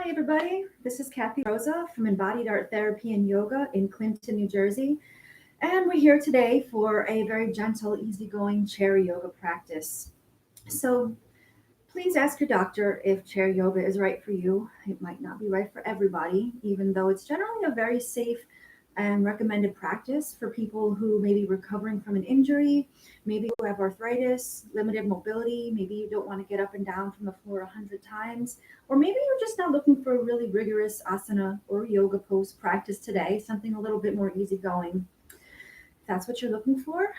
Hi, everybody. This is Kathy Rosa from Embodied Art Therapy and Yoga in Clinton, New Jersey. And we're here today for a very gentle, easygoing chair yoga practice. So please ask your doctor if chair yoga is right for you. It might not be right for everybody, even though it's generally a very safe and recommended practice for people who may be recovering from an injury, maybe who have arthritis, limited mobility, maybe you don't want to get up and down from the floor 100 times, or maybe you're just not looking for a really rigorous asana or yoga pose practice today, something a little bit more easygoing. If that's what you're looking for,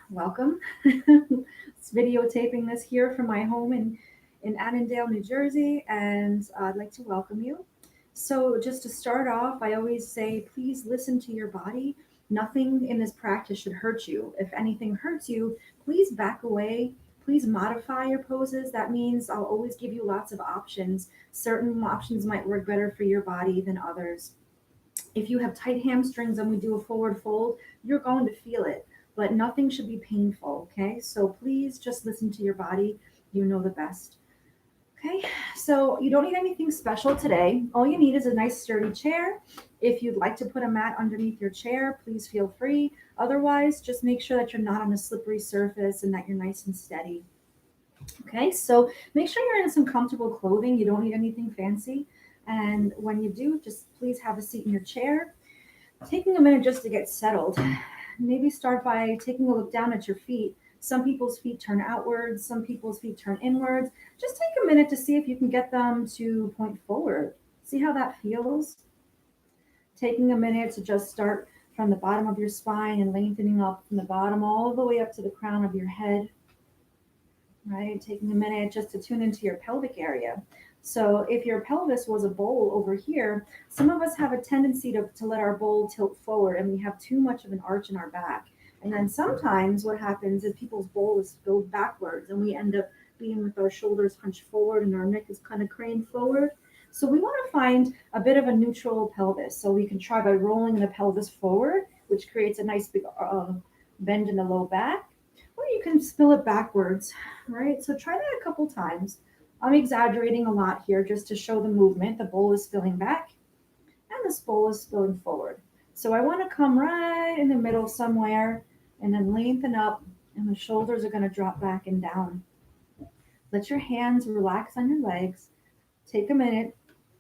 welcome. It's videotaping this here from my home in Annandale, New Jersey, and I'd like to welcome you. So, just to start off, I always say, please listen to your body. Nothing in this practice should hurt you. If anything hurts you, please back away. Please modify your poses. That means I'll always give you lots of options. Certain options might work better for your body than others. If you have tight hamstrings and we do a forward fold, you're going to feel it, but nothing should be painful. Okay. So please just listen to your body. You know the best. Okay. So you don't need anything special today. All you need is a nice sturdy chair. If you'd like to put a mat underneath your chair, please feel free. Otherwise, just make sure that you're not on a slippery surface and that you're nice and steady. Okay, so make sure you're in some comfortable clothing. You don't need anything fancy. And when you do, just please have a seat in your chair. Taking a minute just to get settled. Maybe start by taking a look down at your feet. Some people's feet turn outwards, some people's feet turn inwards. Just take a minute to see if you can get them to point forward. See how that feels? Taking a minute to just start from the bottom of your spine and lengthening up from the bottom all the way up to the crown of your head. Right? Taking a minute just to tune into your pelvic area. So if your pelvis was a bowl over here, some of us have a tendency to let our bowl tilt forward and we have too much of an arch in our back. And then sometimes what happens is people's bowl is filled backwards and we end up being with our shoulders hunched forward and our neck is kind of craned forward. So we want to find a bit of a neutral pelvis. So we can try by rolling the pelvis forward, which creates a nice big bend in the low back, or you can spill it backwards, right? So try that a couple times. I'm exaggerating a lot here just to show the movement. The bowl is spilling back and this bowl is spilling forward. So I want to come right in the middle somewhere and then lengthen up and the shoulders are going to drop back and down. Let your hands relax on your legs. Take a minute.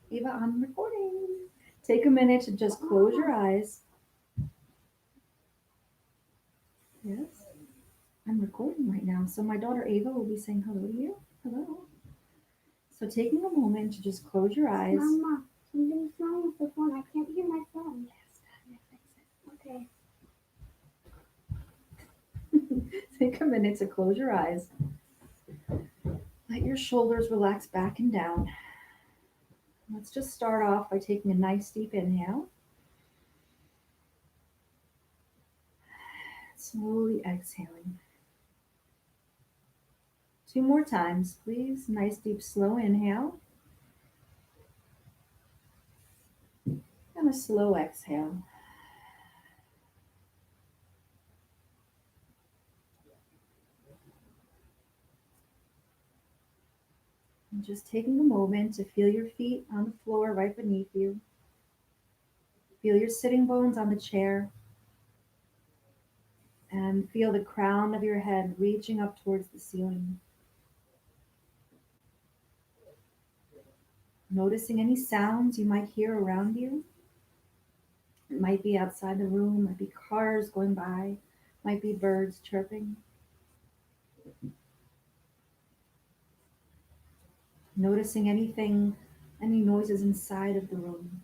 Eva, I'm recording. Take a minute to just close your eyes. Yes, I'm recording right now. So my daughter Ava will be saying hello to you. Hello. So taking a moment to just close your eyes. Mama, something's wrong with the phone. I can't hear my phone. Okay. Take a minute to close your eyes. Let your shoulders relax back and down. Let's just start off by taking a nice deep inhale. Slowly exhaling. 2 more times, please. Nice deep slow inhale. And a slow exhale. And just taking a moment to feel your feet on the floor right beneath you. Feel your sitting bones on the chair. And feel the crown of your head reaching up towards the ceiling. Noticing any sounds you might hear around you. It might be outside the room, might be cars going by, might be birds chirping. Noticing anything, any noises inside of the room.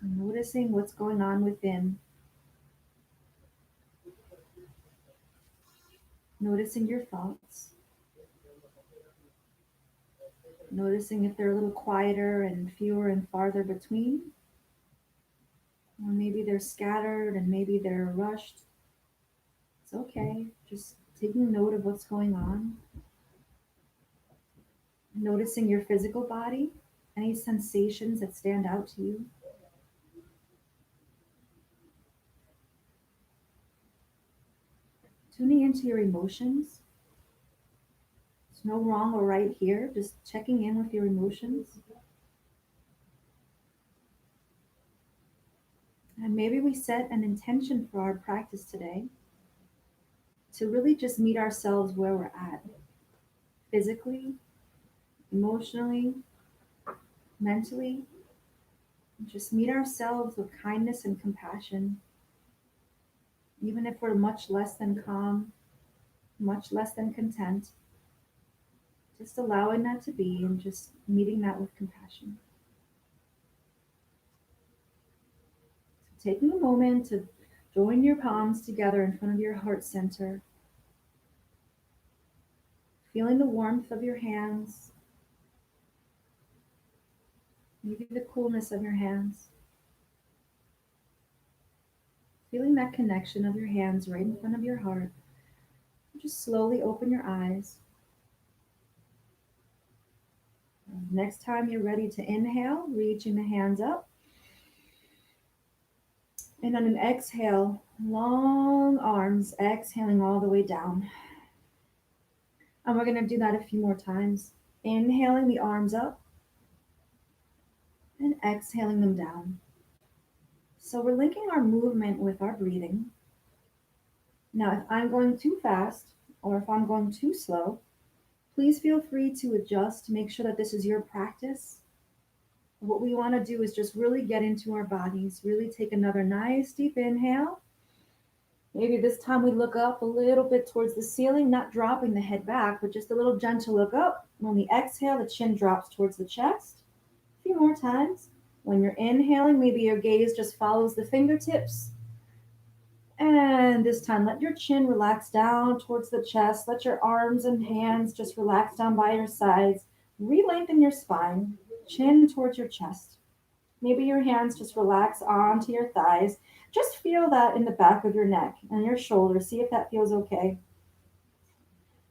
And noticing what's going on within. Noticing your thoughts. Noticing if they're a little quieter and fewer and farther between. Or maybe they're scattered and maybe they're rushed. It's okay. Just taking note of what's going on. Noticing your physical body, any sensations that stand out to you. tuning into your emotions. There's no wrong or right here, just checking in with your emotions. And maybe we set an intention for our practice today to really just meet ourselves where we're at, physically, emotionally, mentally. Just meet ourselves with kindness and compassion, even if we're much less than calm, much less than content. Just allowing that to be and just meeting that with compassion. Taking a moment to join your palms together in front of your heart center, feeling the warmth of your hands, maybe the coolness of your hands, feeling that connection of your hands right in front of your heart. Just slowly open your eyes. Next time you're ready to inhale, reaching the hands up. And on an exhale, long arms, exhaling all the way down. And we're going to do that a few more times. Inhaling the arms up and exhaling them down. So we're linking our movement with our breathing. Now, if I'm going too fast or if I'm going too slow, please feel free to adjust to make sure that this is your practice. What we want to do is just really get into our bodies, really take another nice deep inhale. Maybe this time we look up a little bit towards the ceiling, not dropping the head back, but just a little gentle look up. When we exhale, the chin drops towards the chest. A few more times. When you're inhaling, maybe your gaze just follows the fingertips. And this time, let your chin relax down towards the chest. Let your arms and hands just relax down by your sides. Re-lengthen your spine, chin towards your chest. Maybe your hands just relax onto your thighs. Just feel that in the back of your neck and your shoulders. See if that feels okay.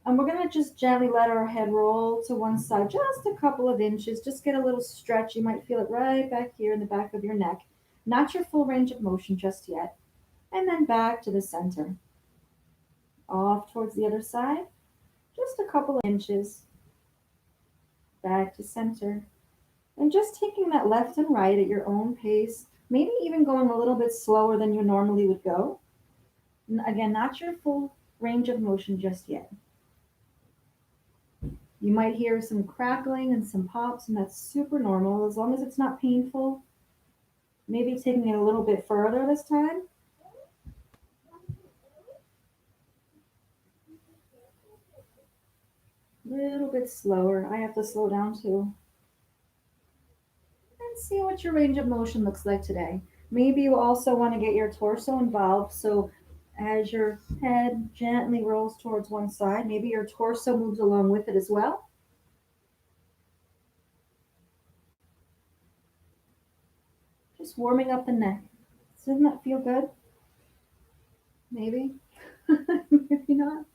And we're going to just gently let our head roll to one side, just a couple of inches. Just get a little stretch. You might feel it right back here in the back of your neck. Not your full range of motion just yet. And then back to the center. Off towards the other side. Just a couple of inches. Back to center. And just taking that left and right at your own pace, maybe even going a little bit slower than you normally would go. Again, not your full range of motion just yet. You might hear some crackling and some pops, and that's super normal as long as it's not painful. Maybe taking it a little bit further this time. A little bit slower. I have to slow down too. And see what your range of motion looks like today. Maybe you also want to get your torso involved. So as your head gently rolls towards one side, maybe your torso moves along with it as well. Just warming up the neck. Doesn't that feel good? Maybe. Maybe not.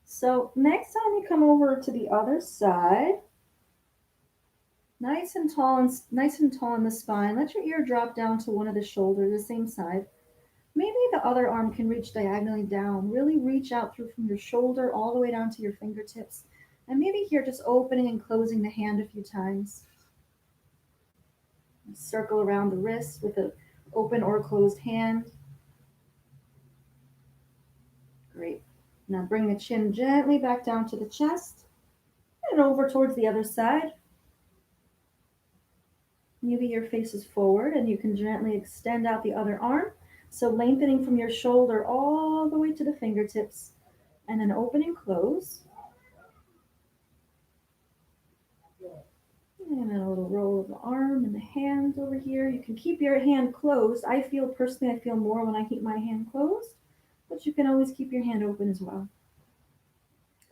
So next time you come over to the other side, nice and tall in the spine. Let your ear drop down to one of the shoulders, the same side. Maybe the other arm can reach diagonally down. Really reach out through from your shoulder all the way down to your fingertips. And maybe here just opening and closing the hand a few times. Circle around the wrist with an open or closed hand. Great. Now bring the chin gently back down to the chest and over towards the other side. Maybe your face is forward and you can gently extend out the other arm. So lengthening from your shoulder all the way to the fingertips and then open and close. And then a little roll of the arm and the hands over here. You can keep your hand closed. I feel more when I keep my hand closed, but you can always keep your hand open as well.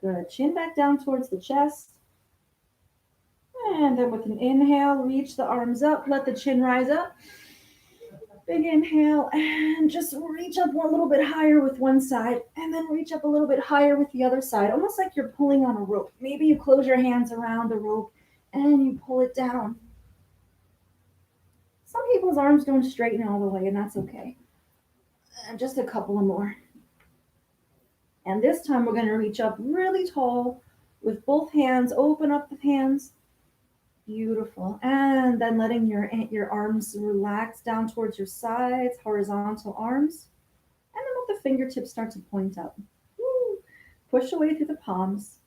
Good. Chin back down towards the chest. And then with an inhale, reach the arms up. Let the chin rise up. Big inhale and just reach up a little bit higher with one side and then reach up a little bit higher with the other side, almost like you're pulling on a rope. Maybe you close your hands around the rope and you pull it down. Some people's arms don't straighten all the way, and that's okay. And just a couple of more. And this time we're going to reach up really tall with both hands. Open up the hands. Beautiful. And then letting your arms relax down towards your sides, horizontal arms. And then let the fingertips start to point up. Woo. Push away through the palms.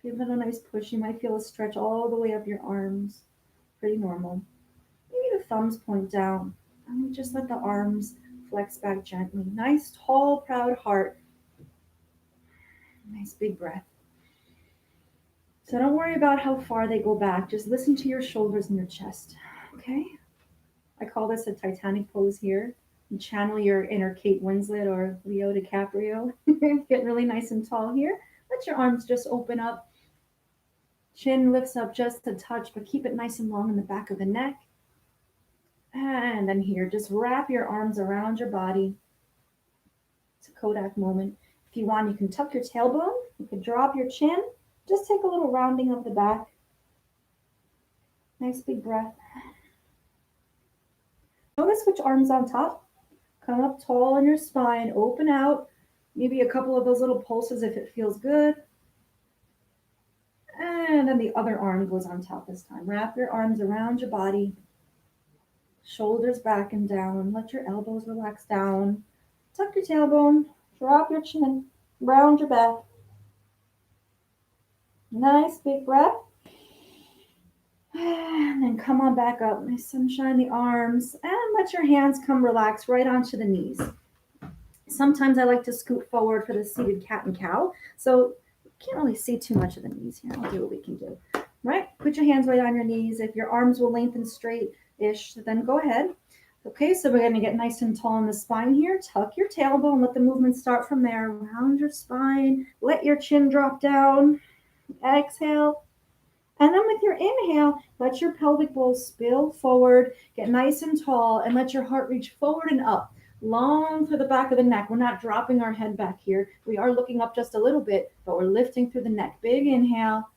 Give it a nice push. You might feel a stretch all the way up your arms. Pretty normal. Maybe the thumbs point down. And we just let the arms flex back gently. Nice, tall, proud heart. Nice big breath. So don't worry about how far they go back. Just listen to your shoulders and your chest. Okay? I call this a Titanic pose here. You channel your inner Kate Winslet or Leo DiCaprio. Get really nice and tall here. Let your arms just open up. Chin lifts up just a touch, but keep it nice and long in the back of the neck. And then here, just wrap your arms around your body. It's a Kodak moment. If you want, you can tuck your tailbone. You can drop your chin. Just take a little rounding of the back. Nice big breath. Notice which arm's on top. Come up tall on your spine. Open out. Maybe a couple of those little pulses if it feels good. And then the other arm goes on top this time. Wrap your arms around your body. Shoulders back and down. Let your elbows relax down. Tuck your tailbone. Drop your chin. Round your back. Nice big breath. And then come on back up. Nice sunshine the arms. And let your hands come relax right onto the knees. Sometimes I like to scoot forward for the seated cat and cow. So you can't really see too much of the knees here. I'll do what we can do. Right? Put your hands right on your knees. If your arms will lengthen straight-ish, then go ahead. Okay, so we're going to get nice and tall in the spine here. Tuck your tailbone. Let the movement start from there. Round your spine. Let your chin drop down. Exhale. And then with your inhale, let your pelvic bowl spill forward. Get nice and tall and let your heart reach forward and up. Long for the back of the neck. We're not dropping our head back here. We are looking up just a little bit, but we're lifting through the neck. Big inhale.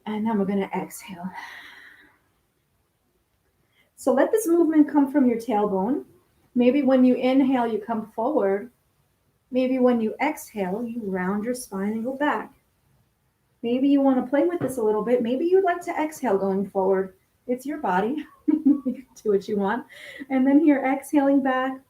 And then we're going to exhale. So let this movement come from your tailbone. Maybe when you inhale, you come forward. Maybe when you exhale, you round your spine and go back. Maybe you want to play with this a little bit. Maybe you'd like to exhale going forward. It's your body. You can do what you want. And then here, exhaling back.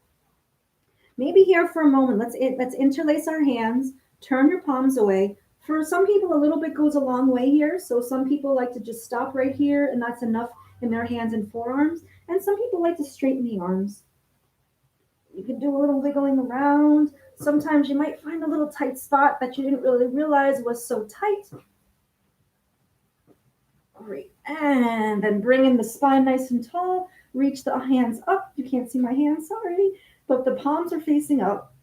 Maybe here for a moment, let's interlace our hands. Turn your palms away. For some people, a little bit goes a long way here. So some people like to just stop right here, and that's enough in their hands and forearms. And some people like to straighten the arms. You can do a little wiggling around. Sometimes you might find a little tight spot that you didn't really realize was so tight. Great. And then bring in the spine nice and tall. Reach the hands up. You can't see my hands, sorry. But the palms are facing up.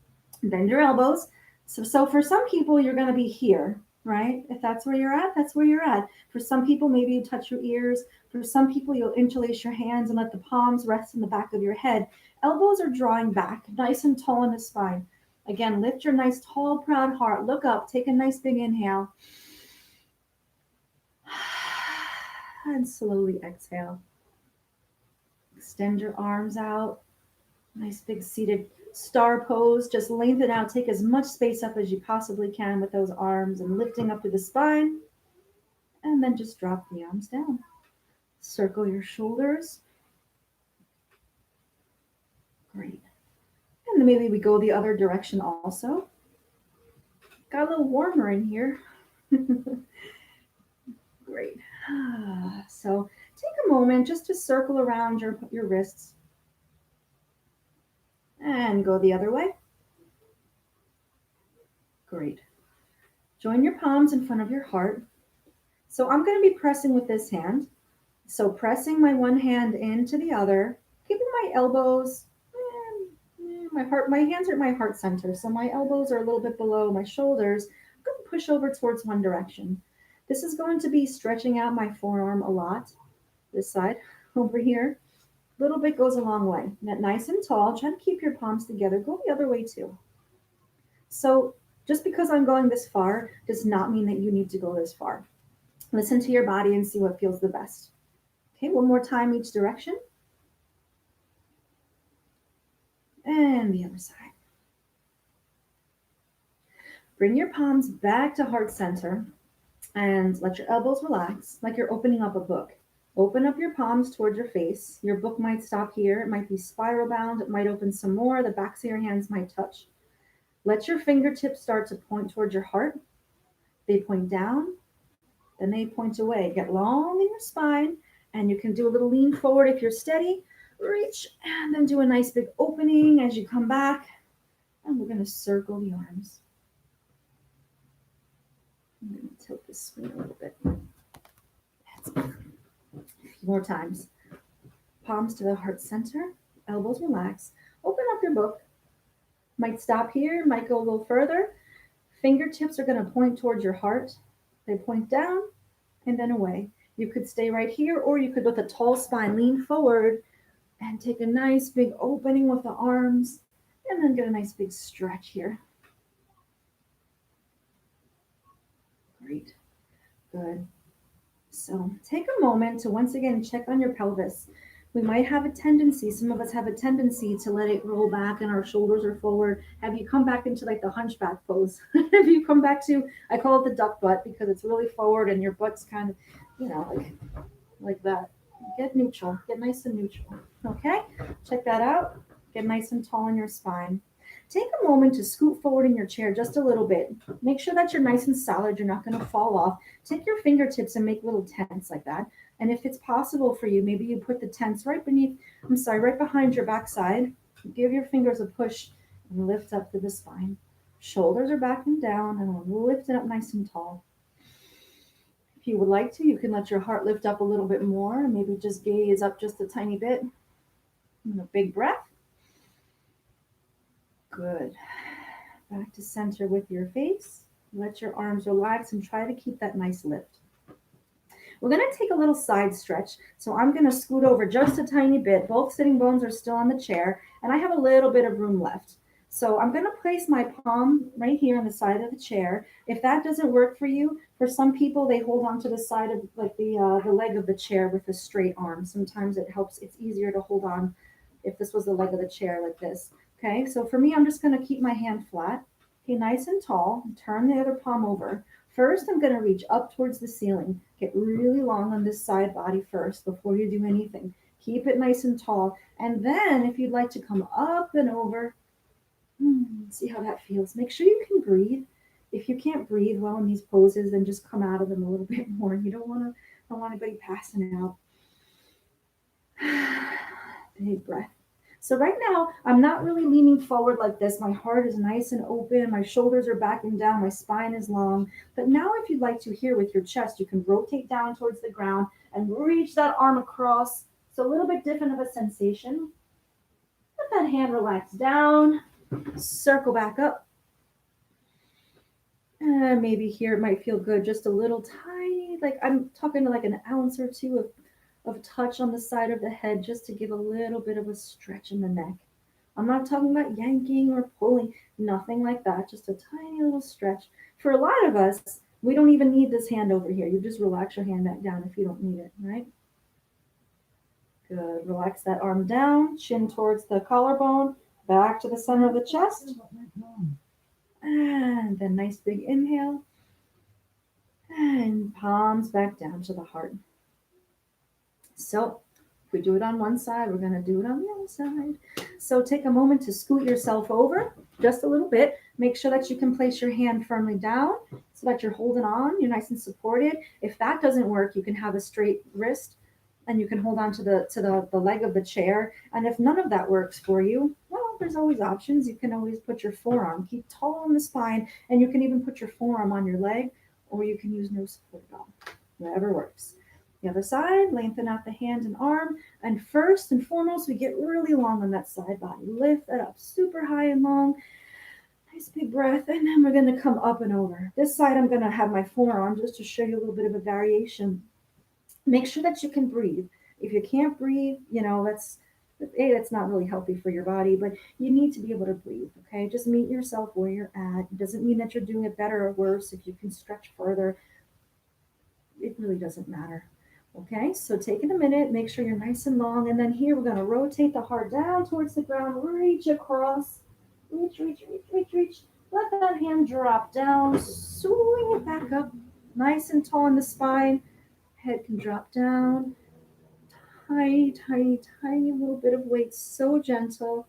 Bend your elbows. So for some people, you're going to be here, right? If that's where you're at, that's where you're at. For some people, maybe you touch your ears. For some people, you'll interlace your hands and let the palms rest in the back of your head. Elbows are drawing back, nice and tall in the spine. Again, lift your nice, tall, proud heart. Look up. Take a nice big inhale. And slowly exhale. Extend your arms out. Nice big seated star pose. Just lengthen out. Take as much space up as you possibly can with those arms and lifting up through the spine. And then just drop the arms down. Circle your shoulders. Great. And then maybe we go the other direction also. Got a little warmer in here. Great. So take a moment just to circle around your wrists. And go the other way. Great. Join your palms in front of your heart. So I'm going to be pressing with this hand. So pressing my one hand into the other, keeping my elbows, my hands are at my heart center. So my elbows are a little bit below my shoulders. I'm going to push over towards one direction. This is going to be stretching out my forearm a lot. This side, over here. A little bit goes a long way. Net nice and tall. Try to keep your palms together. Go the other way too. So just because I'm going this far does not mean that you need to go this far. Listen to your body and see what feels the best. Okay, one more time each direction. And the other side. Bring your palms back to heart center and let your elbows relax like you're opening up a book. Open up your palms towards your face. Your book might stop here. It might be spiral bound. It might open some more. The backs of your hands might touch. Let your fingertips start to point towards your heart. They point down, then they point away. Get long in your spine, and you can do a little lean forward if you're steady. Reach, and then do a nice big opening as you come back. And we're going to circle the arms. I'm going to tilt this screen a little bit. That's better. A few more times. Palms to the heart center, elbows relax. Open up your book. Might stop here, might go a little further. Fingertips are going to point towards your heart. They point down and then away. You could stay right here, or you could, with a tall spine, lean forward and take a nice big opening with the arms, and then get a nice big stretch here. Great. Good. So take a moment to once again check on your pelvis. We might have a tendency, some of us have a tendency to let it roll back and our shoulders are forward. Have you come back into like the hunchback pose? Have you come back to, I call it the duck butt because it's really forward and your butt's kind of, like that. Get neutral, get nice and neutral. Okay, check that out. Get nice and tall in your spine. Take a moment to scoot forward in your chair just a little bit. Make sure that you're nice and solid. You're not going to fall off. Take your fingertips and make little tents like that. And if it's possible for you, maybe you put the tents right behind your backside. Give your fingers a push and lift up to the spine. Shoulders are back and down, and we'll lift it up nice and tall. If you would like to, you can let your heart lift up a little bit more and maybe just gaze up just a tiny bit. And a big breath. Good. Back to center with your face. Let your arms relax and try to keep that nice lift. We're going to take a little side stretch. So I'm going to scoot over just a tiny bit. Both sitting bones are still on the chair, and I have a little bit of room left. So I'm going to place my palm right here on the side of the chair. If that doesn't work for you, for some people, they hold on to the side of like the leg of the chair with a straight arm. Sometimes it helps. It's easier to hold on if this was the leg of the chair like this. Okay, so for me, I'm just going to keep my hand flat. Okay, nice and tall. Turn the other palm over. First, I'm going to reach up towards the ceiling. Get really long on this side body first before you do anything. Keep it nice and tall. And then if you'd like to come up and over, see how that feels. Make sure you can breathe. If you can't breathe well in these poses, then just come out of them a little bit more. You don't want anybody passing out. Big breath. So right now, I'm not really leaning forward like this. My heart is nice and open. My shoulders are back and down. My spine is long. But now if you'd like to here with your chest, you can rotate down towards the ground and reach that arm across. So a little bit different of a sensation. Let that hand relax down. Circle back up. And maybe here it might feel good. Just a little tiny, like I'm talking to like an ounce or two of touch on the side of the head just to give a little bit of a stretch in the neck. I'm not talking about yanking or pulling, nothing like that, just a tiny little stretch. For a lot of us, we don't even need this hand over here. You just relax your hand back down if you don't need it, right? Good. Relax that arm down, chin towards the collarbone, back to the center of the chest. And then nice big inhale. And palms back down to the heart. So if we do it on one side, we're going to do it on the other side. So take a moment to scoot yourself over just a little bit. Make sure that you can place your hand firmly down so that you're holding on. You're nice and supported. If that doesn't work, you can have a straight wrist and you can hold on to the leg of the chair. And if none of that works for you, well, there's always options. You can always put your forearm, keep tall on the spine, and you can even put your forearm on your leg, or you can use no support at all. Whatever works. The other side, lengthen out the hand and arm. And first and foremost, we get really long on that side body. Lift that up super high and long. Nice big breath. And then we're going to come up and over. This side, I'm going to have my forearm just to show you a little bit of a variation. Make sure that you can breathe. If you can't breathe, that's not really healthy for your body, but you need to be able to breathe, okay? Just meet yourself where you're at. It doesn't mean that you're doing it better or worse. If you can stretch further, it really doesn't matter. Okay, so taking a minute, make sure you're nice and long. And then here we're going to rotate the heart down towards the ground, reach across, reach. Let that hand drop down, swing it back up, nice and tall in the spine. Head can drop down. Tiny, tiny, tiny little bit of weight, so gentle.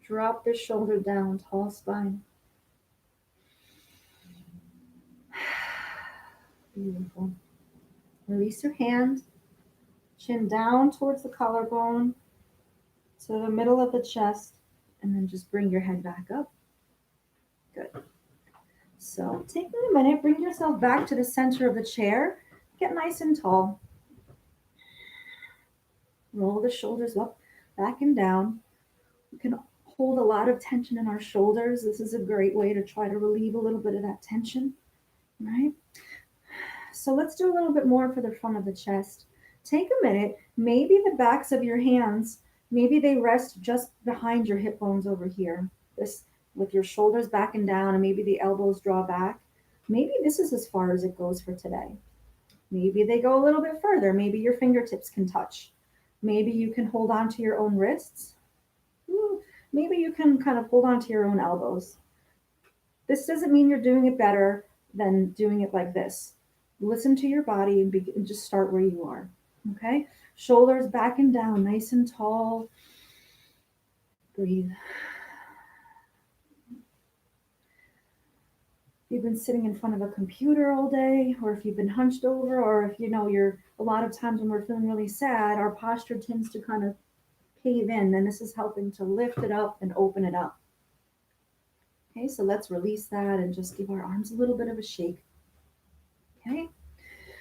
Drop the shoulder down, tall spine. Beautiful. Release your hand, chin down towards the collarbone, to the middle of the chest, and then just bring your head back up. Good. So take a minute, bring yourself back to the center of the chair. Get nice and tall. Roll the shoulders up, back and down. We can hold a lot of tension in our shoulders. This is a great way to try to relieve a little bit of that tension, right? So let's do a little bit more for the front of the chest. Take a minute, maybe the backs of your hands, maybe they rest just behind your hip bones over here. This with your shoulders back and down, and maybe the elbows draw back. Maybe this is as far as it goes for today. Maybe they go a little bit further. Maybe your fingertips can touch. Maybe you can hold on to your own wrists. Maybe you can kind of hold on to your own elbows. This doesn't mean you're doing it better than doing it like this. Listen to your body and just start where you are. Okay? Shoulders back and down, nice and tall. Breathe. If you've been sitting in front of a computer all day, or if you've been hunched over, or if you're a lot of times when we're feeling really sad, our posture tends to kind of cave in, and this is helping to lift it up and open it up. Okay, so let's release that and just give our arms a little bit of a shake. Okay,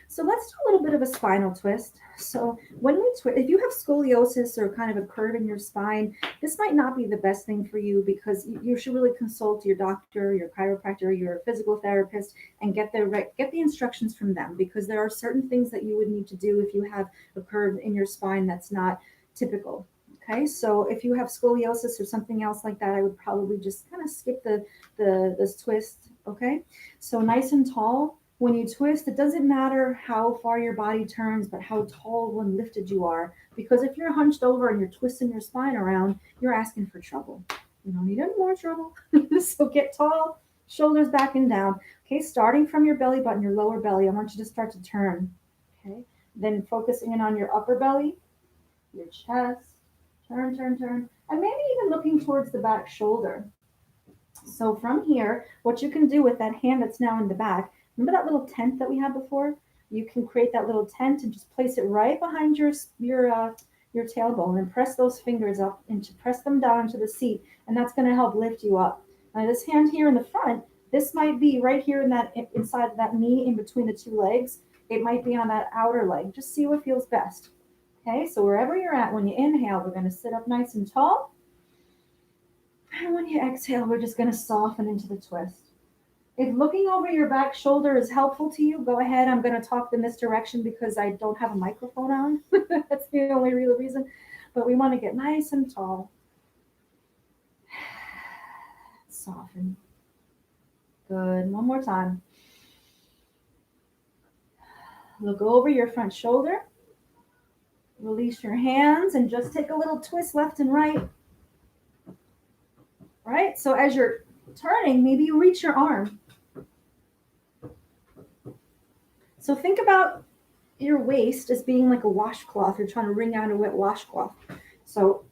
so let's do a little bit of a spinal twist. So when we twist, if you have scoliosis or kind of a curve in your spine, this might not be the best thing for you, because you should really consult your doctor, your chiropractor, your physical therapist, and get the instructions from them, because there are certain things that you would need to do if you have a curve in your spine that's not typical. Okay, so if you have scoliosis or something else like that, I would probably just kind of skip this twist. Okay, so nice and tall. When you twist, it doesn't matter how far your body turns, but how tall and lifted you are. Because if you're hunched over and you're twisting your spine around, you're asking for trouble. You don't need any more trouble. So get tall, shoulders back and down. Okay, starting from your belly button, your lower belly, I want you to start to turn. Okay, then focusing in on your upper belly, your chest. Turn, turn, turn. And maybe even looking towards the back shoulder. So from here, what you can do with that hand that's now in the back, remember that little tent that we had before? You can create that little tent and just place it right behind your tailbone, and press those fingers up and to press them down into the seat, and that's going to help lift you up. Now this hand here in the front, this might be right here in that inside that knee, in between the two legs. It might be on that outer leg. Just see what feels best. Okay, so wherever you're at, when you inhale, we're going to sit up nice and tall. And when you exhale, we're just going to soften into the twist. If looking over your back shoulder is helpful to you, go ahead. I'm going to talk in this direction because I don't have a microphone on. That's the only real reason. But we want to get nice and tall. Soften. Good. One more time. Look over your front shoulder. Release your hands and just take a little twist left and right. Right? So as you're turning, maybe you reach your arm. So think about your waist as being like a washcloth. You're trying to wring out a wet washcloth. So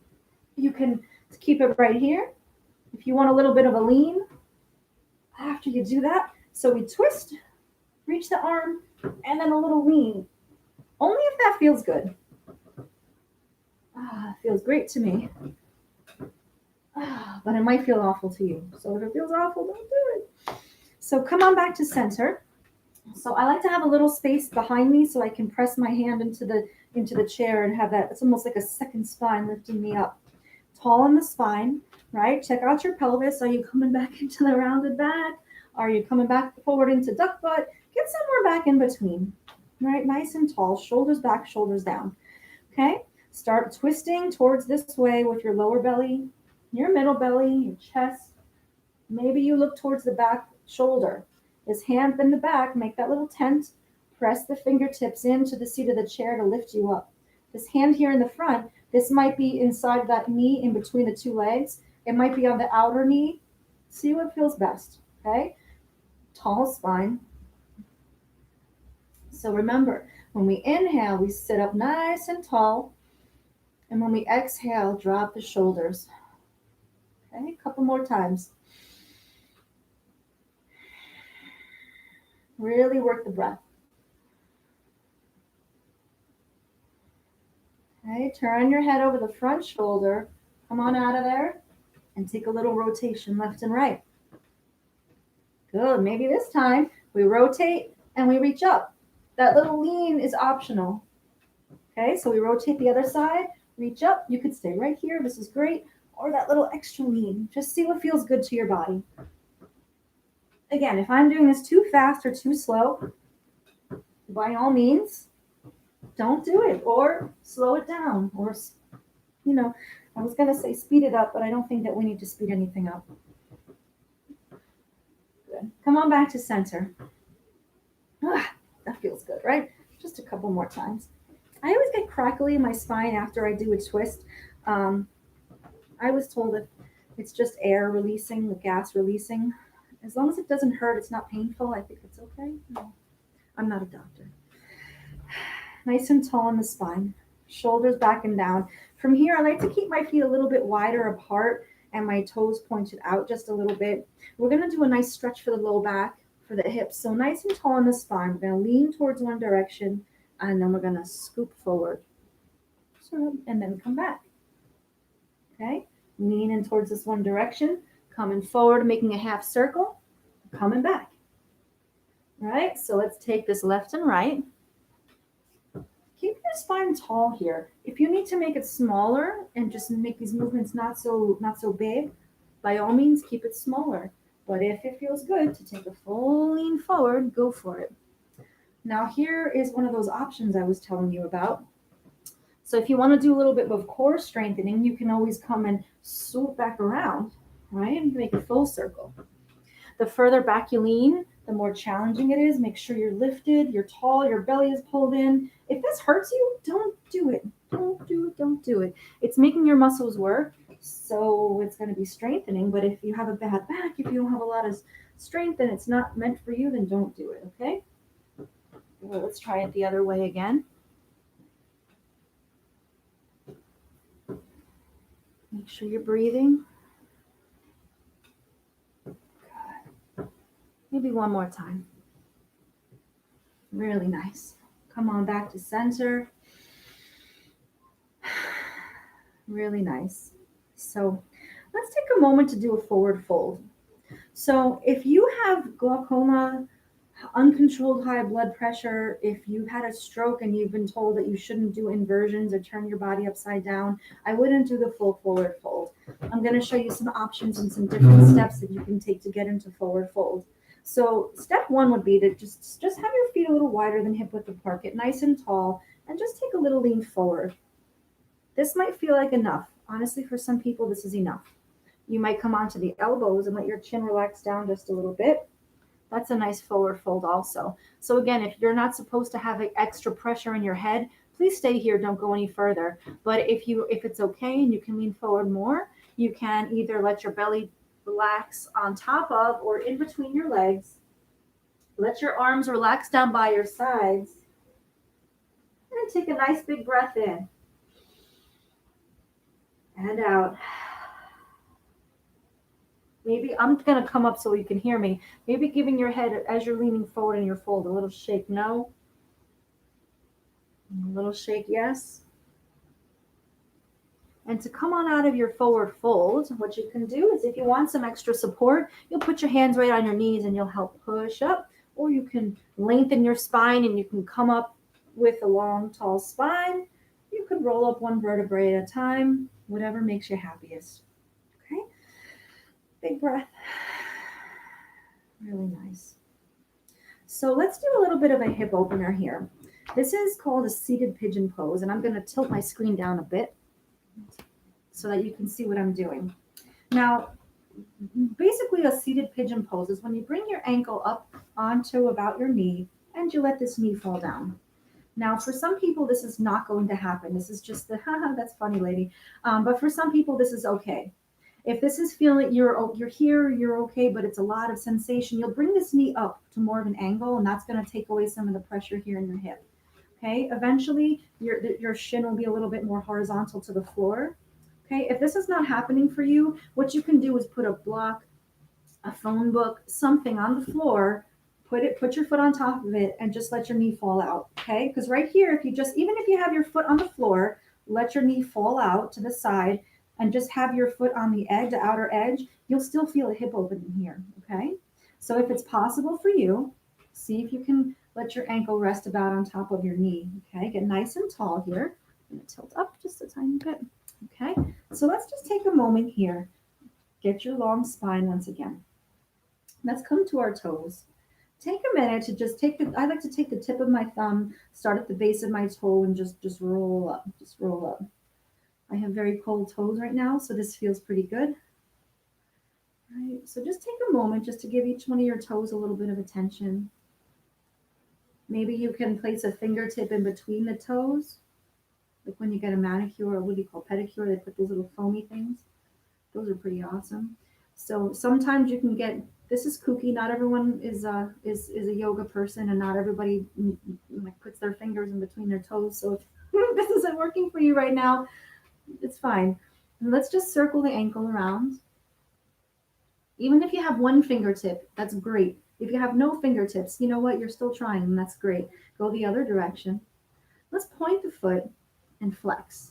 you can keep it right here. If you want a little bit of a lean, after you do that, so we twist, reach the arm, and then a little lean. Only if that feels good. Feels great to me. But it might feel awful to you. So if it feels awful, don't do it. So come on back to center. So I like to have a little space behind me so I can press my hand into the chair and have that. It's almost like a second spine lifting me up. Tall in the spine, right? Check out your pelvis. Are you coming back into the rounded back? Are you coming back forward into duck butt? Get somewhere back in between, right? Nice and tall, shoulders back, shoulders down. Okay? Start twisting towards this way with your lower belly, your middle belly, your chest. Maybe you look towards the back shoulder. This hand in the back, make that little tent. Press the fingertips into the seat of the chair to lift you up. This hand here in the front, this might be inside that knee in between the two legs. It might be on the outer knee. See what feels best, okay? Tall spine. So remember, when we inhale, we sit up nice and tall. And when we exhale, drop the shoulders. Okay, a couple more times. Really work the breath. Okay, turn your head over the front shoulder. Come on out of there and take a little rotation left and right. Good. Maybe this time we rotate and we reach up. That little lean is optional. Okay, so we rotate the other side, reach up. You could stay right here. This is great. Or that little extra lean. Just see what feels good to your body. Again, if I'm doing this too fast or too slow, by all means, don't do it or slow it down or, I was going to say speed it up, but I don't think that we need to speed anything up. Good. Come on back to center. That feels good, right? Just a couple more times. I always get crackly in my spine after I do a twist. I was told that it's just air releasing, the gas releasing. As long as it doesn't hurt, it's not painful, I think it's okay. No, I'm not a doctor. Nice and tall in the spine, shoulders back and down. From here, I like to keep my feet a little bit wider apart and my toes pointed out just a little bit. We're going to do a nice stretch for the low back, for the hips. So nice and tall in the spine. We're going to lean towards one direction, and then we're going to scoop forward. And then come back. Okay? Lean in towards this one direction, coming forward, making a half circle, coming back. All right, so let's take this left and right. Keep your spine tall here. If you need to make it smaller and just make these movements not so big, by all means keep it smaller. But if it feels good to take a full lean forward, go for it. Now here is one of those options I was telling you about. So if you want to do a little bit of core strengthening, you can always come and swoop back around, right? And make a full circle. The further back you lean, the more challenging it is. Make sure you're lifted, you're tall, your belly is pulled in. If this hurts you, don't do it. Don't do it. It's making your muscles work, so it's going to be strengthening. But if you have a bad back, if you don't have a lot of strength and it's not meant for you, then don't do it, okay? Well, let's try it the other way again. Make sure you're breathing. Good. Maybe one more time. Really nice. Come on back to center. Really nice. So let's take a moment to do a forward fold. So if you have glaucoma, uncontrolled high blood pressure, if you've had a stroke and you've been told that you shouldn't do inversions or turn your body upside down, I wouldn't do the full forward fold. I'm going to show you some options and some different steps that you can take to get into forward fold. So step one would be to just have your feet a little wider than hip width apart, get nice and tall, and just take a little lean forward. This might feel like enough. Honestly, for some people, this is enough. You might come onto the elbows and let your chin relax down just a little bit. That's a nice forward fold also. So again, if you're not supposed to have extra pressure in your head, please stay here, don't go any further. But if it's okay and you can lean forward more, you can either let your belly relax on top of or in between your legs. Let your arms relax down by your sides. And take a nice big breath in. And out. Maybe I'm going to come up so you can hear me. Maybe giving your head as you're leaning forward in your fold, a little shake, no. A little shake, yes. And to come on out of your forward fold, what you can do is if you want some extra support, you'll put your hands right on your knees and you'll help push up. Or you can lengthen your spine and you can come up with a long, tall spine. You can roll up one vertebrae at a time, whatever makes you happiest. Okay? Big breath. Really nice. So let's do a little bit of a hip opener here. This is called a seated pigeon pose, and I'm going to tilt my screen down a bit so that you can see what I'm doing. Now, basically a seated pigeon pose is when you bring your ankle up onto about your knee and you let this knee fall down. Now, for some people, this is not going to happen. This is just the, haha, that's funny, lady. But for some people, this is okay. If this is feeling you're here, you're okay, but it's a lot of sensation, you'll bring this knee up to more of an angle, and that's going to take away some of the pressure here in your hip. Okay, eventually your shin will be a little bit more horizontal to the floor. Okay, if this is not happening for you, what you can do is put a block, a phone book, something on the floor, put your foot on top of it and just let your knee fall out. Okay? Because right here, if you just even if you have your foot on the floor, let your knee fall out to the side and just have your foot on the edge, the outer edge, you'll still feel a hip opening here. Okay? So if it's possible for you, see if you can let your ankle rest about on top of your knee. Okay, get nice and tall here. I'm gonna tilt up just a tiny bit. Okay, so let's just take a moment here. Get your long spine once again. Let's come to our toes. Take a minute to just I like to take the tip of my thumb, start at the base of my toe and just roll up, just roll up. I have very cold toes right now, so this feels pretty good. Right, so just take a moment just to give each one of your toes a little bit of attention. Maybe you can place a fingertip in between the toes, like when you get a manicure or what do you call pedicure, they put those little foamy things. Those are pretty awesome. So sometimes you can get this is kooky. Not everyone is a yoga person, and not everybody like puts their fingers in between their toes. So if this isn't working for you right now, it's fine. And let's just circle the ankle around. Even if you have one fingertip, that's great. If you have no fingertips, you know what? You're still trying, and that's great. Go the other direction. Let's point the foot and flex.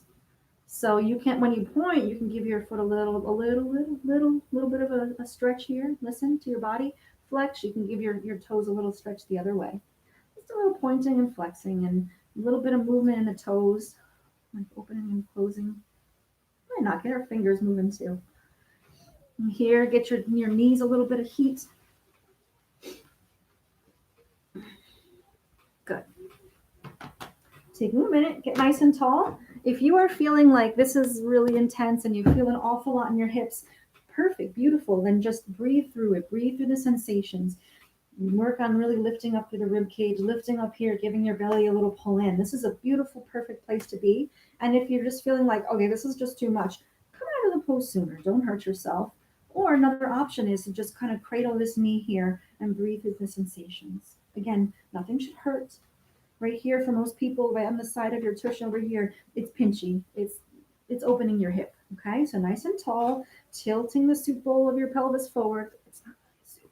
So you can, when you point, you can give your foot a little bit of a stretch here. Listen to your body. Flex. You can give your toes a little stretch the other way. Just a little pointing and flexing, and a little bit of movement in the toes, like opening and closing. Why not get our fingers moving too? And here, get your knees a little bit of heat. Good. Taking a minute, get nice and tall. If you are feeling like this is really intense and you feel an awful lot in your hips, perfect, beautiful, then just breathe through it. Breathe through the sensations. Work on really lifting up through the rib cage, lifting up here, giving your belly a little pull in. This is a beautiful, perfect place to be. And if you're just feeling like, okay, this is just too much, come out of the pose sooner. Don't hurt yourself. Or another option is to just kind of cradle this knee here and breathe through the sensations. Again, nothing should hurt. Right here for most people, right on the side of your tush over here, it's pinchy. It's opening your hip. Okay, so nice and tall, tilting the soup bowl of your pelvis forward. It's not really soup.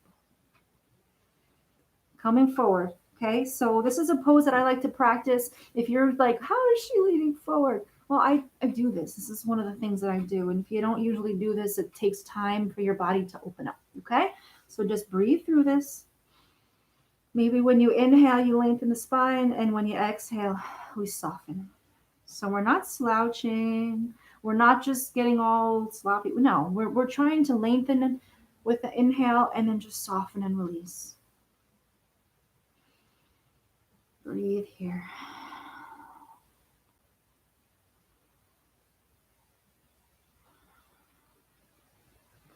Coming forward. Okay, so this is a pose that I like to practice. If you're like, how is she leaning forward? Well, I do this. This is one of the things that I do. And if you don't usually do this, it takes time for your body to open up. Okay, so just breathe through this. Maybe when you inhale, you lengthen the spine, and when you exhale, we soften. So we're not slouching. We're not just getting all sloppy. No, we're trying to lengthen with the inhale and then just soften and release. Breathe here.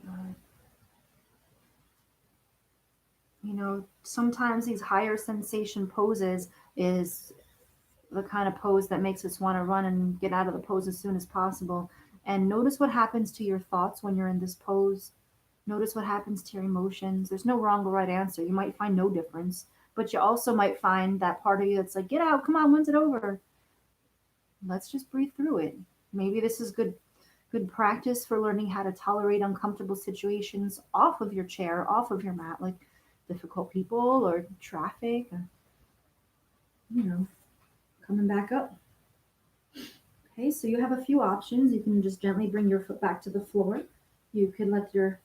Good. You know, sometimes these higher sensation poses is the kind of pose that makes us want to run and get out of the pose as soon as possible. And notice what happens to your thoughts when you're in this pose. Notice what happens to your emotions. There's no wrong or right answer. You might find no difference, but you also might find that part of you that's like, get out, come on, when's it over? Let's just breathe through it. Maybe this is good practice for learning how to tolerate uncomfortable situations off of your chair, off of your mat, like difficult people or traffic, or, you know, coming back up. Okay, so you have a few options. You can just gently bring your foot back to the floor. You can let your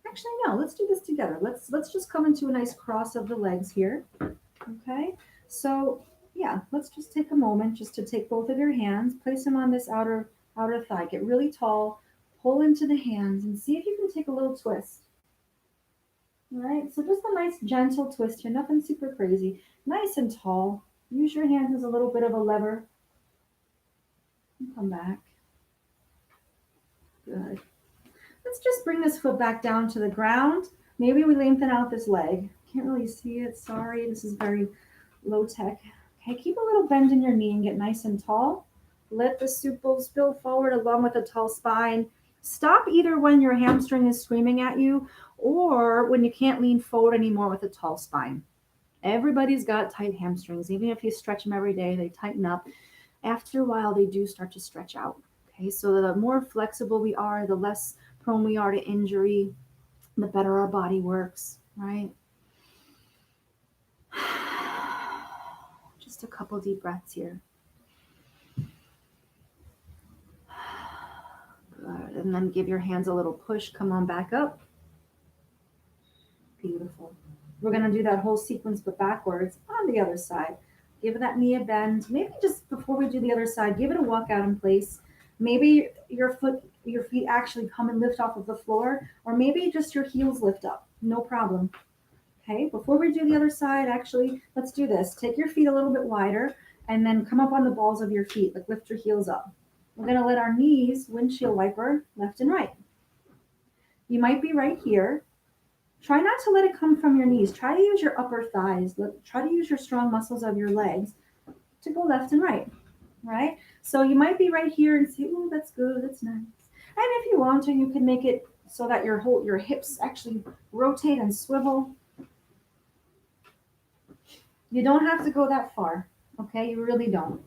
actually no, let's do this together. Let's just come into a nice cross of the legs here. Okay, so yeah, let's just take a moment just to take both of your hands, place them on this outer thigh, get really tall, pull into the hands, and see if you can take a little twist. All right, so just a nice gentle twist here, nothing super crazy. Nice and tall. Use your hands as a little bit of a lever. And come back. Good. Let's just bring this foot back down to the ground. Maybe we lengthen out this leg. Can't really see it. Sorry, this is very low tech. Okay, keep a little bend in your knee and get nice and tall. Let the supple spill forward along with a tall spine. Stop either when your hamstring is screaming at you or when you can't lean forward anymore with a tall spine. Everybody's got tight hamstrings. Even if you stretch them every day, they tighten up. After a while, they do start to stretch out. Okay, so the more flexible we are, the less prone we are to injury, the better our body works, right? Just a couple deep breaths here. Good. And then give your hands a little push. Come on back up. Beautiful. We're going to do that whole sequence but backwards on the other side. Give that knee a bend. Maybe just before we do the other side, give it a walk out in place. Maybe your feet actually come and lift off of the floor, or maybe just your heels lift up. No problem. Okay, before we do the other side, actually, let's do this. Take your feet a little bit wider and then come up on the balls of your feet, like lift your heels up. We're going to let our knees windshield wiper left and right. You might be right here. Try not to let it come from your knees. Try to use your upper thighs. Try to use your strong muscles of your legs to go left and right, right? So you might be right here and say, "Oh, that's good, that's nice." And if you want to, you can make it so that your hips actually rotate and swivel. You don't have to go that far, okay? You really don't.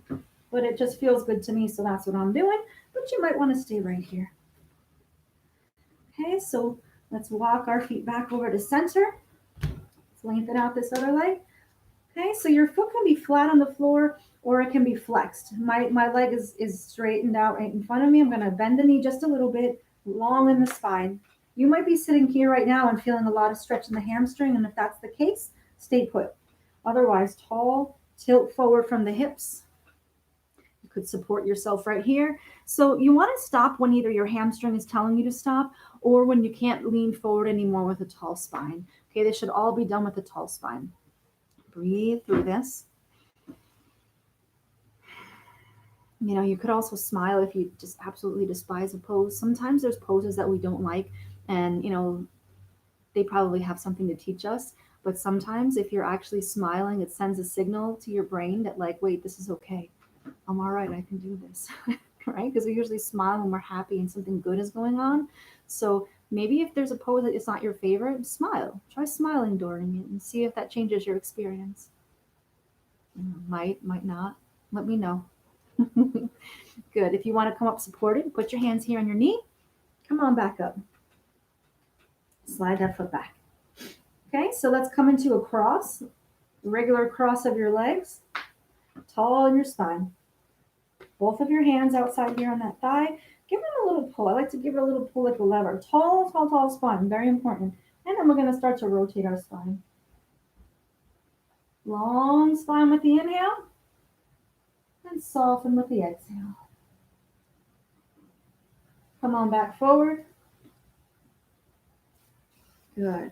But it just feels good to me, so that's what I'm doing. But you might want to stay right here. Okay, so let's walk our feet back over to center. Let's lengthen out this other leg. Okay, so your foot can be flat on the floor or it can be flexed. My leg is straightened out right in front of me. I'm going to bend the knee just a little bit, long in the spine. You might be sitting here right now and feeling a lot of stretch in the hamstring, and if that's the case, stay put. Otherwise, tall, tilt forward from the hips. You could support yourself right here. So you want to stop when either your hamstring is telling you to stop or when you can't lean forward anymore with a tall spine. Okay, they should all be done with a tall spine. Breathe through this. You know, you could also smile if you just absolutely despise a pose. Sometimes there's poses that we don't like, and, they probably have something to teach us. But sometimes if you're actually smiling, it sends a signal to your brain that, like, wait, this is okay. I'm all right. I can do this. Right? Because we usually smile when we're happy and something good is going on. So maybe if there's a pose that is not your favorite, smile. Try smiling during it and see if that changes your experience. Might not. Let me know. Good. If you want to come up supported, put your hands here on your knee. Come on back up. Slide that foot back. Okay, so let's come into a cross, regular cross of your legs, tall in your spine. Both of your hands outside here on that thigh. Give it a little pull. I like to give it a little pull like a lever. Tall, tall, tall spine. Very important. And then we're going to start to rotate our spine. Long spine with the inhale and soften with the exhale. Come on back forward. Good.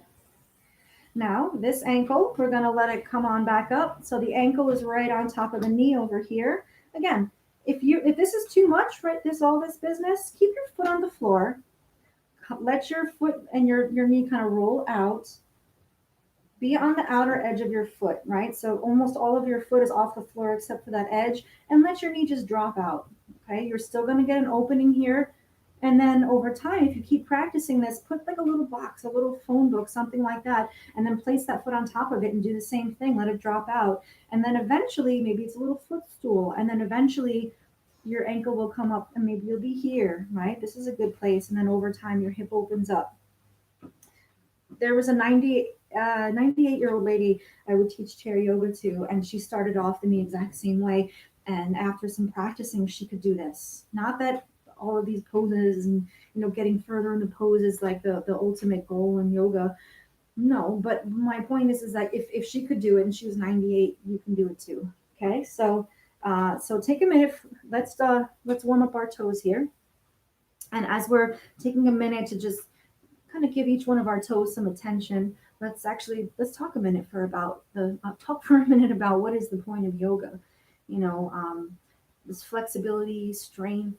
Now, this ankle, we're going to let it come on back up. So the ankle is right on top of the knee over here. Again, if this is too much, right, all this business, keep your foot on the floor. Let your foot and your knee kind of roll out. Be on the outer edge of your foot, right? So almost all of your foot is off the floor except for that edge, and let your knee just drop out. Okay, you're still going to get an opening here. And then over time, if you keep practicing this, put like a little box, a little phone book, something like that, and then place that foot on top of it and do the same thing. Let it drop out. And then eventually, maybe it's a little footstool. And then eventually, your ankle will come up and maybe you'll be here, right? This is a good place. And then over time, your hip opens up. There was a 98-year-old lady I would teach chair yoga to, and she started off in the exact same way. And after some practicing, she could do this. Not that all of these poses and getting further in the poses like the ultimate goal in yoga. No, but my point is that if she could do it and she was 98, you can do it too. Okay, so take a minute. Let's warm up our toes here. And as we're taking a minute to just kind of give each one of our toes some attention, let's talk a minute talk for a minute about what is the point of yoga. This flexibility, strength,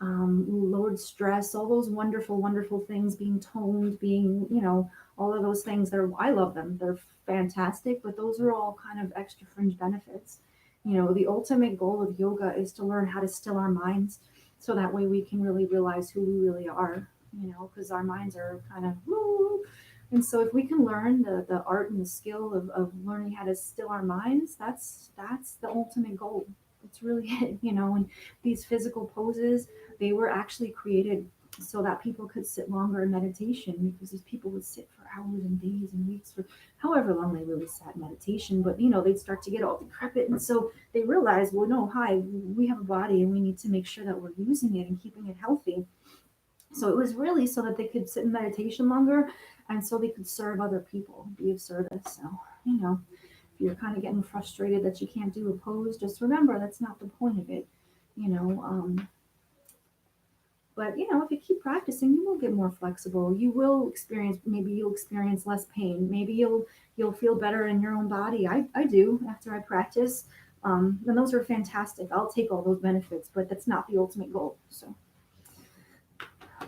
lowered stress, all those wonderful, wonderful things, being toned, being, all of those things. I love them. They're fantastic, but those are all kind of extra fringe benefits. The ultimate goal of yoga is to learn how to still our minds So that way we can really realize who we really are, because our minds are kind of woo. And so if we can learn the art and the skill of learning how to still our minds, that's the ultimate goal. It's really it. And these physical poses, they were actually created so that people could sit longer in meditation, because these people would sit for hours and days and weeks, for however long they really sat in meditation. But they'd start to get all decrepit, and so they realized, well, no, hi, we have a body and we need to make sure that we're using it and keeping it healthy. So it was really so that they could sit in meditation longer, and so they could serve other people, be of service. So, if you're kind of getting frustrated that you can't do a pose, just remember that's not the point of it. You know, um, but if you keep practicing, you will get more flexible. You will experience, maybe you'll experience less pain. Maybe you'll feel better in your own body. I do after I practice. And those are fantastic. I'll take all those benefits, but that's not the ultimate goal. So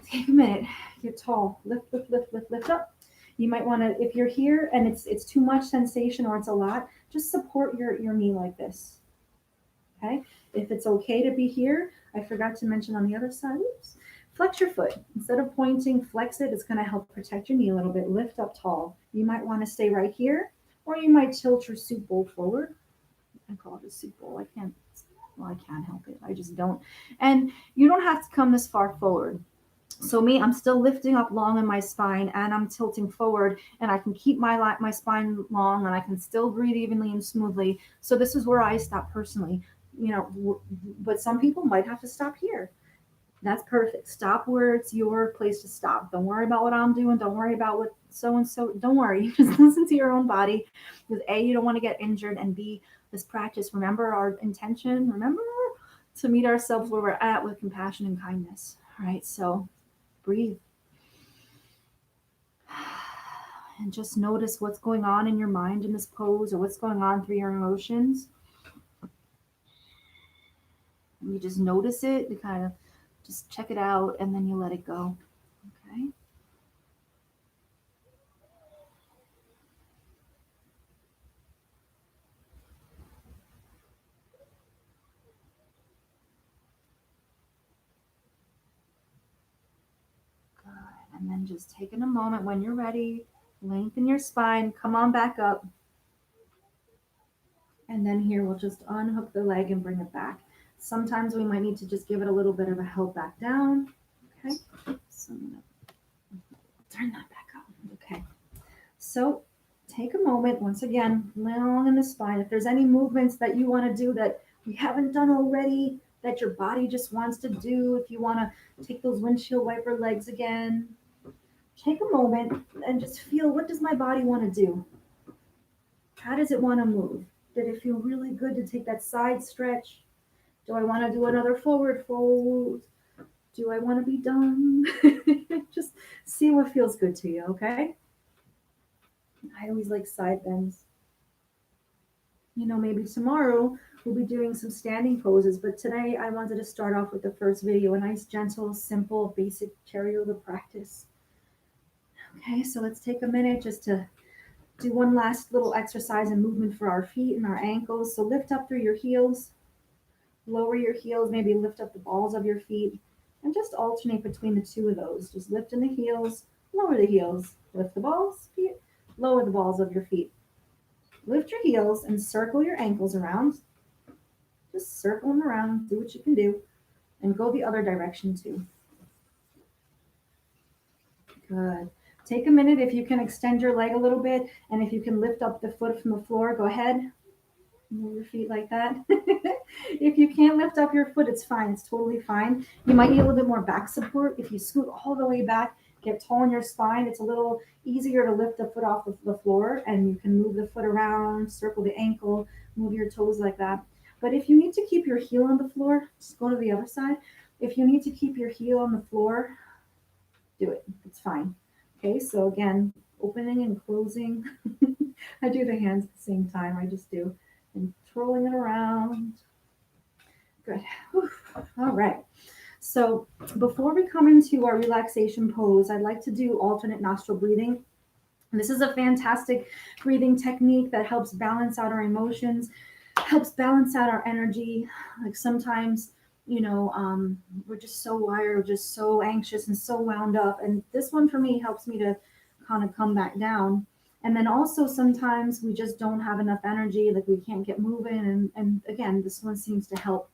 take a minute, get tall, lift, lift, lift, lift, lift up. You might want to, if you're here and it's too much sensation or it's a lot, just support your knee like this. Okay. If it's okay to be here, I forgot to mention on the other side, oops, flex your foot. Instead of pointing, flex it. It's going to help protect your knee a little bit. Lift up tall. You might want to stay right here, or you might tilt your soup bowl forward. I call it a soup bowl. Well, I can't help it. I just don't. And you don't have to come this far forward. So me, I'm still lifting up long in my spine, and I'm tilting forward, and I can keep my spine long, and I can still breathe evenly and smoothly. So this is where I stop personally. But some people might have to stop here. That's perfect. Stop where it's your place to stop. Don't worry about what I'm doing. Don't worry about what so and so. Don't worry. Just listen to your own body, because A, you don't want to get injured, and B, this practice. Remember our intention. Remember to meet ourselves where we're at with compassion and kindness. All right. So breathe. And just notice what's going on in your mind in this pose, or what's going on through your emotions. And you just notice it, you kind of just check it out, and then you let it go. Okay. Good. And then just taking a moment when you're ready, lengthen your spine, come on back up. And then here we'll just unhook the leg and bring it back. Sometimes we might need to just give it a little bit of a help back down. Okay. So I'm going to turn that back up. Okay. So take a moment, once again, long in the spine. If there's any movements that you want to do that we haven't done already, that your body just wants to do, if you want to take those windshield wiper legs again, take a moment and just feel, what does my body want to do? How does it want to move? Did it feel really good to take that side stretch? Do I want to do another forward fold? Do I want to be done? Just see what feels good to you, okay? I always like side bends. Maybe tomorrow we'll be doing some standing poses, but today I wanted to start off with the first video, a nice, gentle, simple, basic chair yoga practice. Okay, so let's take a minute just to do one last little exercise and movement for our feet and our ankles. So lift up through your heels, lower your heels, maybe lift up the balls of your feet, and just alternate between the two of those. Just lift in the heels, lower the heels, lift the balls, feet, lower the balls of your feet. Lift your heels and circle your ankles around. Just circle them around, do what you can do, and go the other direction too. Good. Take a minute. If you can extend your leg a little bit, and if you can lift up the foot from the floor, go ahead. Move your feet like that. If you can't lift up your foot, it's fine. It's totally fine. You might need a little bit more back support. If you scoot all the way back, get tall in your spine, it's a little easier to lift the foot off the floor, and you can move the foot around, circle the ankle, move your toes like that. But if you need to keep your heel on the floor, just go to the other side. If you need to keep your heel on the floor, do it. It's fine. Okay, so again, opening and closing. I do the hands at the same time. I just do. And twirling it around. Good. Whew. All right. So before we come into our relaxation pose, I'd like to do alternate nostril breathing. And this is a fantastic breathing technique that helps balance out our emotions, helps balance out our energy. Like sometimes you know, we're just so wired, just so anxious and so wound up. And this one for me helps me to kind of come back down. And then also sometimes we just don't have enough energy, like we can't get moving. And again, this one seems to help.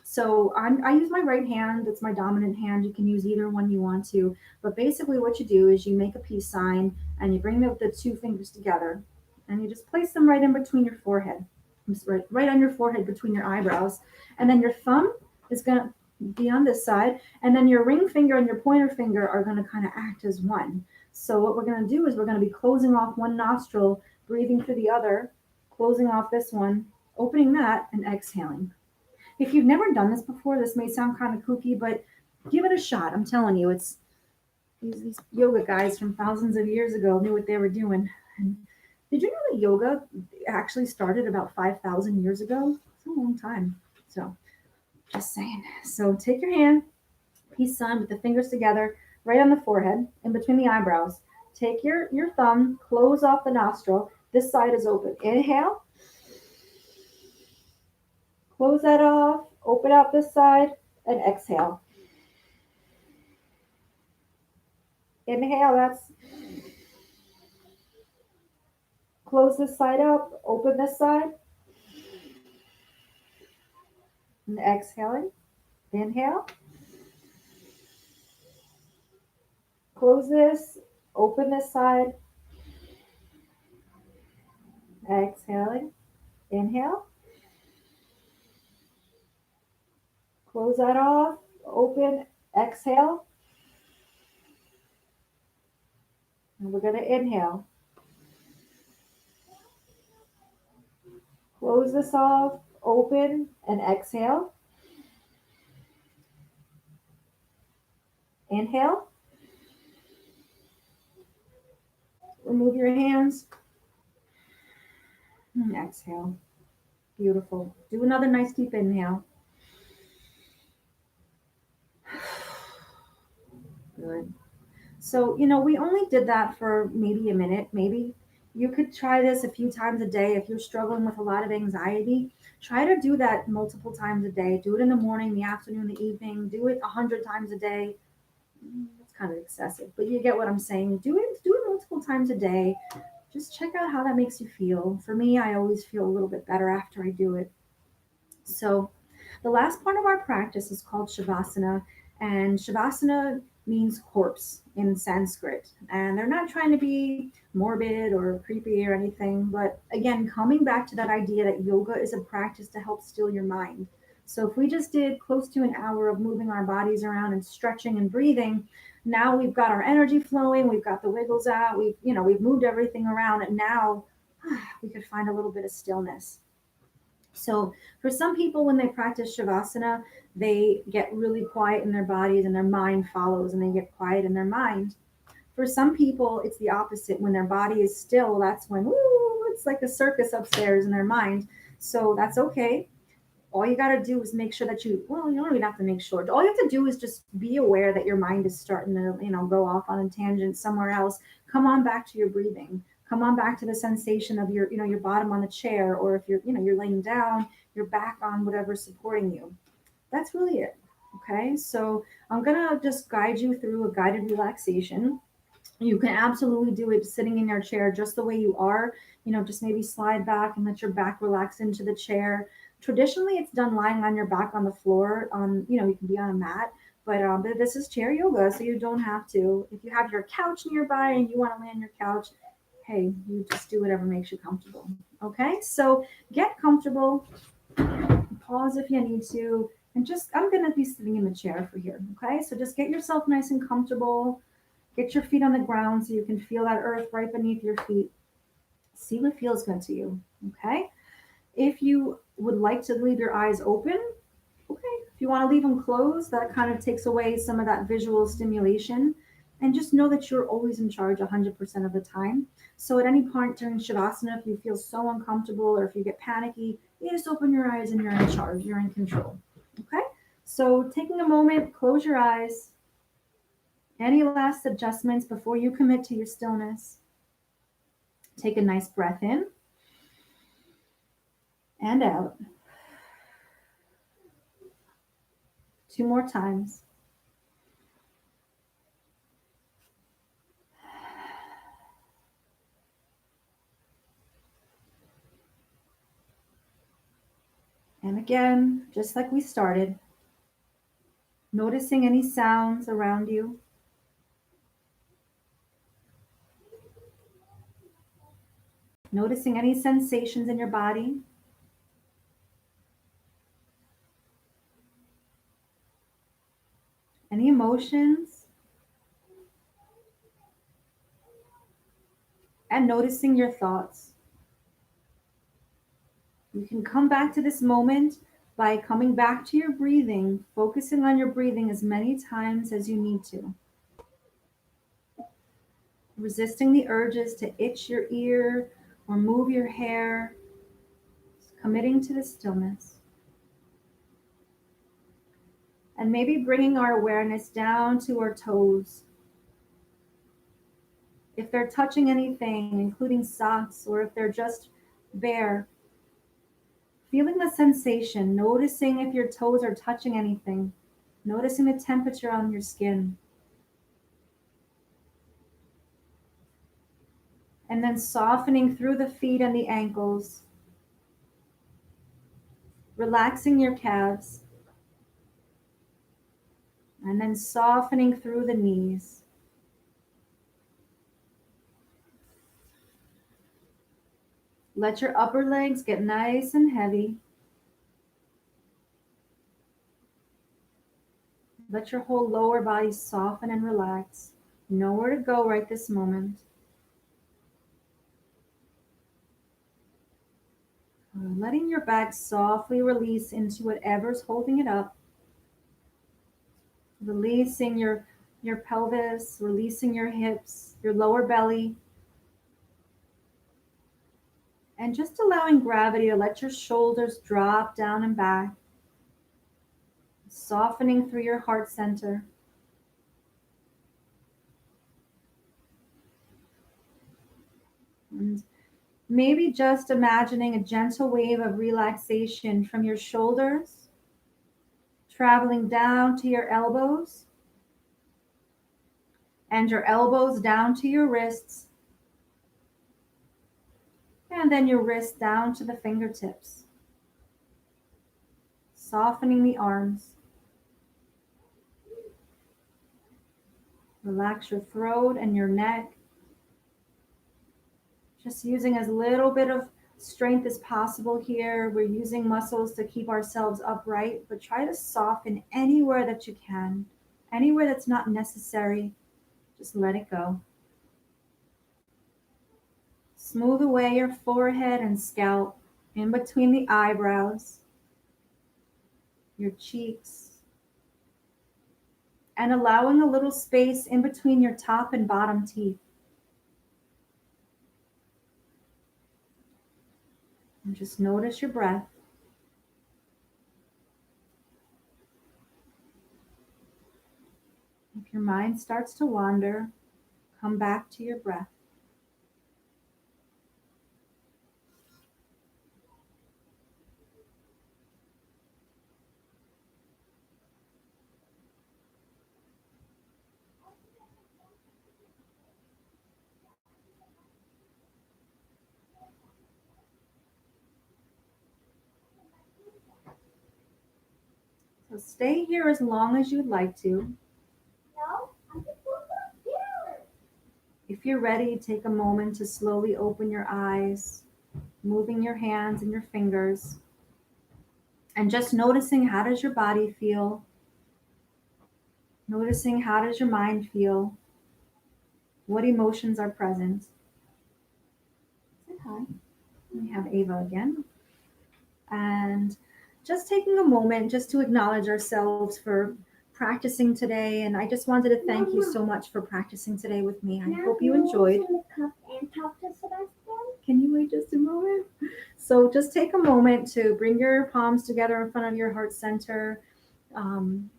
So I use my right hand. It's my dominant hand. You can use either one you want to. But basically, what you do is you make a peace sign and you bring the two fingers together and you just place them right in between your forehead, just right on your forehead between your eyebrows. And then your thumb is going to be on this side. And then your ring finger and your pointer finger are going to kind of act as one. So what we're going to do is we're going to be closing off one nostril, breathing through the other, closing off this one, opening that, and exhaling. If you've never done this before, this may sound kind of kooky, but give it a shot. I'm telling you, it's these yoga guys from thousands of years ago knew what they were doing. And did you know that yoga actually started about 5,000 years ago? It's a long time. So just saying. So take your hand, peace sign with the fingers together, right on the forehead, in between the eyebrows. Take your thumb, close off the nostril. This side is open. Inhale, close that off, open out this side, and exhale. Inhale, that's close this side up, open this side, and exhaling. Inhale, close this, open this side, exhaling. Inhale, close that off, open, exhale. And we're going to inhale. Close this off, open, and exhale. Inhale. Remove your hands. And exhale. Beautiful. Do another nice deep inhale. Good. So, we only did that for maybe a minute, maybe. You could try this a few times a day if you're struggling with a lot of anxiety. Try to do that multiple times a day. Do it in the morning, the afternoon, the evening. Do it 100 times a day. That's kind of excessive, but you get what I'm saying. Do it multiple times a day. Just check out how that makes you feel. For me, I always feel a little bit better after I do it. So, the last part of our practice is called Shavasana, and Shavasana means corpse in Sanskrit. And they're not trying to be morbid or creepy or anything, but again, coming back to that idea that yoga is a practice to help still your mind. So, if we just did close to an hour of moving our bodies around and stretching and breathing, now we've got our energy flowing, we've got the wiggles out, we've moved everything around, and now we could find a little bit of stillness. So for some people, when they practice Shavasana, they get really quiet in their bodies and their mind follows and they get quiet in their mind. For some people, it's the opposite. When their body is still, that's when, woo, it's like a circus upstairs in their mind. So that's okay. All you got to do is make sure that you don't even have to make sure. All you have to do is just be aware that your mind is starting to, go off on a tangent somewhere else. Come on back to your breathing. Come on back to the sensation of your bottom on the chair, or if you're laying down, your back on whatever's supporting you. That's really it. Okay. So I'm going to just guide you through a guided relaxation. You can absolutely do it sitting in your chair just the way you are. Just maybe slide back and let your back relax into the chair. Traditionally, it's done lying on your back on the floor. You can be on a mat, but this is chair yoga, so you don't have to. If you have your couch nearby and you want to lay on your couch, hey, you just do whatever makes you comfortable. Okay, so get comfortable. Pause if you need to, and I'm gonna be sitting in the chair for here. Okay, so just get yourself nice and comfortable. Get your feet on the ground so you can feel that earth right beneath your feet. See what feels good to you. Okay. If you would like to leave your eyes open, okay. If you want to leave them closed, that kind of takes away some of that visual stimulation. And just know that you're always in charge 100% of the time. So at any point during Shavasana, if you feel so uncomfortable or if you get panicky, you just open your eyes and you're in charge. You're in control. Okay. So taking a moment, close your eyes. Any last adjustments before you commit to your stillness? Take a nice breath in and out. 2 more times. And again, just like we started, noticing any sounds around you. Noticing any sensations in your body. Any emotions. And noticing your thoughts. You can come back to this moment by coming back to your breathing, focusing on your breathing as many times as you need to. Resisting the urges to itch your ear or move your hair, committing to the stillness. And maybe bringing our awareness down to our toes. If they're touching anything, including socks, or if they're just bare, feeling the sensation, noticing if your toes are touching anything, noticing the temperature on your skin. And then softening through the feet and the ankles, relaxing your calves, and then softening through the knees. Let your upper legs get nice and heavy. Let your whole lower body soften and relax. Nowhere to go right this moment. Letting your back softly release into whatever's holding it up. Releasing your pelvis, releasing your hips, your lower belly. And just allowing gravity to let your shoulders drop down and back. Softening through your heart center. And maybe just imagining a gentle wave of relaxation from your shoulders, traveling down to your elbows, and your elbows down to your wrists, and then your wrists down to the fingertips. Softening the arms. Relax your throat and your neck. Just using as little bit of strength as possible here. We're using muscles to keep ourselves upright, but try to soften anywhere that you can. Anywhere that's not necessary, just let it go. Smooth away your forehead and scalp, in between the eyebrows, your cheeks, and allowing a little space in between your top and bottom teeth. And just notice your breath. If your mind starts to wander, come back to your breath. So stay here as long as you'd like to. No, I just want to here. If you're ready, take a moment to slowly open your eyes, moving your hands and your fingers, and just noticing how does your body feel? Noticing how does your mind feel? What emotions are present? Say hi. We have Ava again. And just taking a moment just to acknowledge ourselves for practicing today. And I just wanted to thank you so much for practicing today with me. I hope you enjoyed. Can I cup and talk to Sebastian? Can you wait just a moment? So just take a moment to bring your palms together in front of your heart center. Um,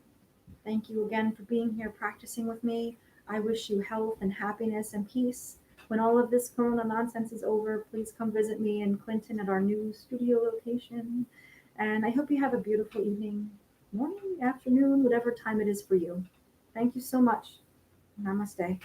Thank you again for being here practicing with me. I wish you health and happiness and peace. When all of this corona nonsense is over, please come visit me in Clinton at our new studio location. And I hope you have a beautiful evening. morning, afternoon, whatever time it is for you. Thank you so much. Namaste.